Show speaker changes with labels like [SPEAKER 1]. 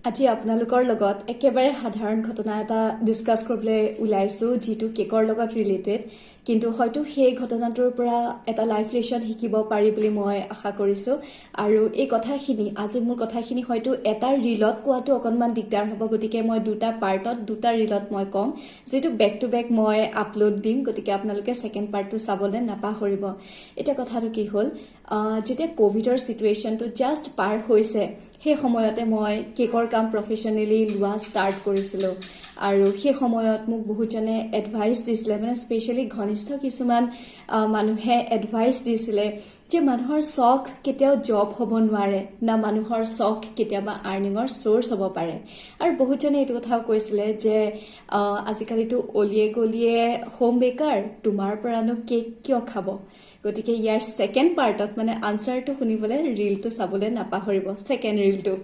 [SPEAKER 1] আজি আপোনালোকৰ লগত একেবাৰে সাধাৰণ ঘটনা এটা ডিসকাস কৰিবলৈ ওলাইছো যেটো কেকৰ লগত ৰিলেটেড কিন্তু হয়তো সেই ঘটনাটোৰ পৰা এটা লাইফ লেসন শিকিব পাৰি বুলি মই আশা কৰিছো আৰু এই কথাখিনি আজি মোৰ কথাখিনি হয়তো এটা ৰিলত কোৱাটো অকনমান দিগদাৰ হ'ব গতিকে মই দুটা পাৰ্টত দুটা ৰিলত মই কম যেটো বেক টু বেক মই আপলোড দিম গতিকে আপোনালোকে সেকেন্ড পাৰ্টটো চাবলৈ নাপাহৰিব এটা কথাটো কি হ'ল যেতিয়া কোভিডৰ সিচুৱেশনটো জাস্ট পাৰ হৈছে সেই সময়তে মই কেকৰ কাম প্ৰফেশনালি লোৱা ষ্টাৰ্ট কৰিছিলো আৰু সেই সময়ত মোক বহুজনে এডভাইস দিছিলে মানে স্পেশালি ঘনিষ্ঠ কিছুমান মানুহে এডভাইস দিছিলে যে মানুহৰ শখ কেতিয়াও জব হ'ব নোৱাৰে না মানুহৰ শখ কেতিয়াবা আৰ্নিঙৰ সোৰ্স হ'ব পাৰে আৰু বহুজনে এইটো কথাও কৈছিলে যে আজিকালিটো অলিয়ে গলিয়ে হোম বেকাৰ তোমাৰ পৰানো কেক কিয় খাব গতিকে ইয়াৰ সেকেন্ড পাৰ্টত মানে আনসাৰটো শুনিবলৈ ৰিলটো চাবলৈ নাপাহৰিব সেকেন্ড ৰিলটো